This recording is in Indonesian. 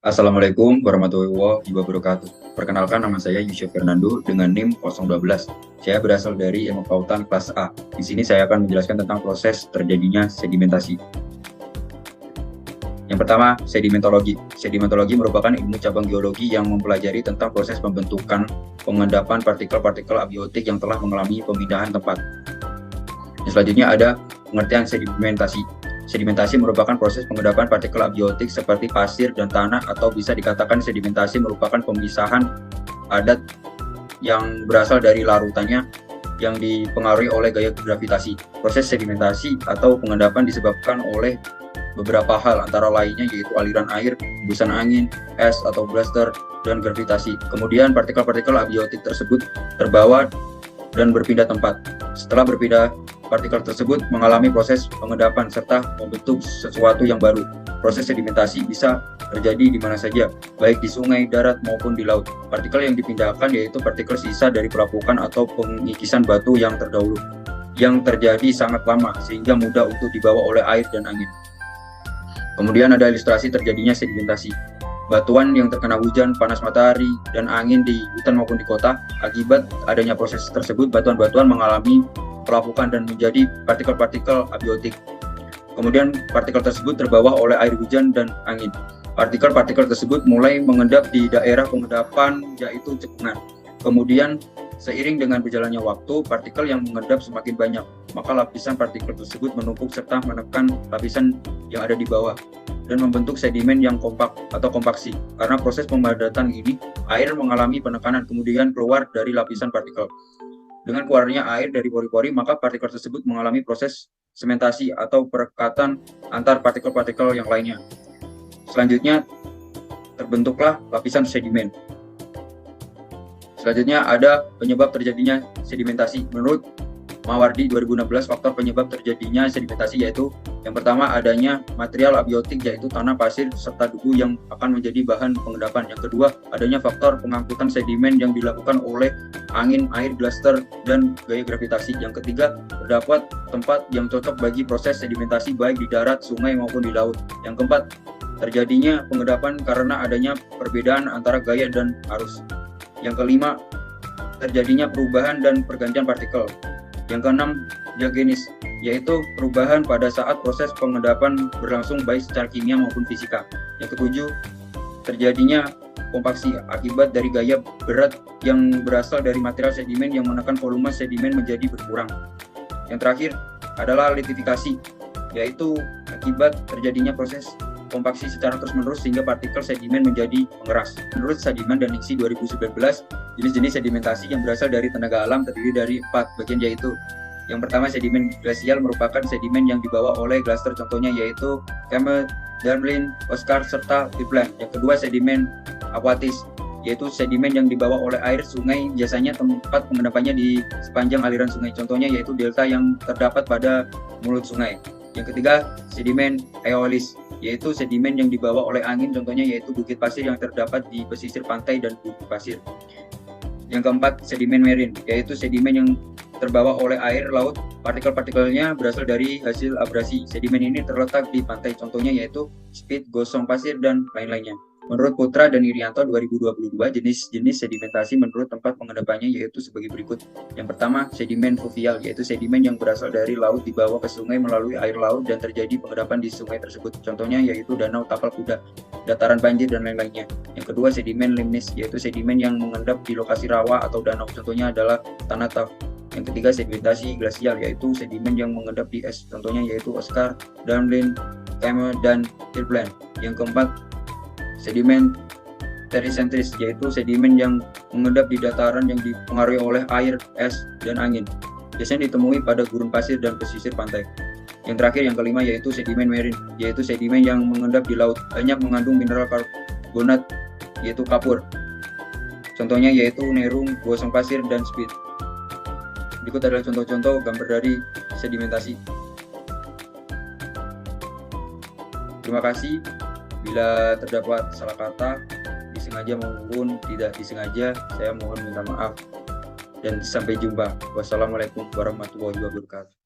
Assalamualaikum warahmatullahi wabarakatuh. Perkenalkan, nama saya Yusuf Fernando dengan NIM 012. Saya berasal dari Ilmu Kelautan kelas A. Di sini saya akan menjelaskan tentang proses terjadinya sedimentasi. Yang pertama, sedimentologi. Sedimentologi merupakan ilmu cabang geologi yang mempelajari tentang proses pembentukan pengendapan partikel-partikel abiotik yang telah mengalami pemindahan tempat. Selanjutnya ada pengertian sedimentasi. Sedimentasi merupakan proses pengendapan partikel abiotik seperti pasir dan tanah, atau bisa dikatakan sedimentasi merupakan pemisahan padat yang berasal dari larutannya yang dipengaruhi oleh gaya gravitasi. Proses sedimentasi atau pengendapan disebabkan oleh beberapa hal, antara lainnya yaitu aliran air, hembusan angin, es atau blaster, dan gravitasi. Kemudian partikel-partikel abiotik tersebut terbawa dan berpindah tempat. Setelah berpindah, partikel tersebut mengalami proses pengendapan serta membentuk sesuatu yang baru. Proses sedimentasi bisa terjadi di mana saja, baik di sungai, darat, maupun di laut. Partikel yang dipindahkan yaitu partikel sisa dari pelapukan atau pengikisan batu yang terdahulu, yang terjadi sangat lama sehingga mudah untuk dibawa oleh air dan angin. Kemudian ada ilustrasi terjadinya sedimentasi. Batuan yang terkena hujan, panas matahari, dan angin di hutan maupun di kota. Akibat adanya proses tersebut, batuan-batuan mengalami pelapukan dan menjadi partikel-partikel abiotik. Kemudian partikel tersebut terbawa oleh air hujan dan angin. Partikel-partikel tersebut mulai mengendap di daerah pengendapan, yaitu cekungan. Kemudian seiring dengan berjalannya waktu, partikel yang mengendap semakin banyak, maka lapisan partikel tersebut menumpuk serta menekan lapisan yang ada di bawah dan membentuk sedimen yang kompak atau kompaksi. Karena proses pemadatan ini, air mengalami penekanan kemudian keluar dari lapisan partikel. Dengan keluarnya air dari pori-pori, maka partikel tersebut mengalami proses sementasi atau perekatan antar partikel-partikel yang lainnya. Selanjutnya terbentuklah lapisan sedimen. Selanjutnya ada penyebab terjadinya sedimentasi. Menurut Mawardi 2016, faktor penyebab terjadinya sedimentasi yaitu yang pertama, adanya material abiotik yaitu tanah, pasir, serta debu yang akan menjadi bahan pengendapan. Yang kedua, adanya faktor pengangkutan sedimen yang dilakukan oleh angin, air, blaster, dan gaya gravitasi. Yang ketiga, terdapat tempat yang cocok bagi proses sedimentasi baik di darat, sungai, maupun di laut. Yang keempat, terjadinya pengendapan karena adanya perbedaan antara gaya dan arus. Yang kelima, terjadinya perubahan dan pergantian partikel. Yang keenam, diagenis, yaitu perubahan pada saat proses pengendapan berlangsung baik secara kimia maupun fisika. Yang ketujuh, terjadinya kompaksi akibat dari gaya berat yang berasal dari material sedimen yang menekan volume sedimen menjadi berkurang. Yang terakhir adalah litifikasi, yaitu akibat terjadinya proses kompaksi secara terus-menerus sehingga partikel sedimen menjadi mengeras. Menurut Sadiman dan Ningsih 2019, jenis-jenis sedimentasi yang berasal dari tenaga alam terdiri dari 4 bagian, yaitu yang pertama, sedimen glasial merupakan sedimen yang dibawa oleh glaster, contohnya yaitu Kemmel, Darmlin, Oscar, serta Vipland. Yang kedua, sedimen aquatis, yaitu sedimen yang dibawa oleh air sungai, biasanya tempat pengendapannya di sepanjang aliran sungai, contohnya yaitu delta yang terdapat pada mulut sungai. Yang ketiga, sedimen aeolis, yaitu sedimen yang dibawa oleh angin, contohnya yaitu bukit pasir yang terdapat di pesisir pantai dan bukit pasir. Yang keempat, sedimen marine, yaitu sedimen yang terbawa oleh air laut, partikel-partikelnya berasal dari hasil abrasi. Sedimen ini terletak di pantai, contohnya yaitu spit, gosong pasir, dan lain-lainnya. Menurut Putra dan Irianto 2022, jenis-jenis sedimentasi menurut tempat pengendapannya yaitu sebagai berikut. Yang pertama, sedimen fluvial, yaitu sedimen yang berasal dari laut dibawa ke sungai melalui air laut dan terjadi pengendapan di sungai tersebut. Contohnya yaitu danau Tapal Kuda, dataran banjir, dan lain-lainnya. Yang kedua, sedimen limnis, yaitu sedimen yang mengendap di lokasi rawa atau danau, contohnya adalah tanah taf. Yang ketiga, sedimentasi glasial, yaitu sedimen yang mengendap di es, contohnya yaitu Oscar, Darmlin, Kemmel, dan Vipland. Yang keempat, sedimen terisentris, yaitu sedimen yang mengendap di dataran yang dipengaruhi oleh air, es, dan angin. Biasanya ditemui pada gurun pasir dan pesisir pantai. Yang terakhir, yang kelima, yaitu sedimen marine, yaitu sedimen yang mengendap di laut, banyak mengandung mineral karbonat, yaitu kapur. Contohnya yaitu nerung, gosong pasir, dan spit. Berikut adalah contoh-contoh gambar dari sedimentasi. Terima kasih. Bila terdapat salah kata, disengaja maupun tidak disengaja, saya mohon minta maaf. Dan sampai jumpa. Wassalamualaikum warahmatullahi wabarakatuh.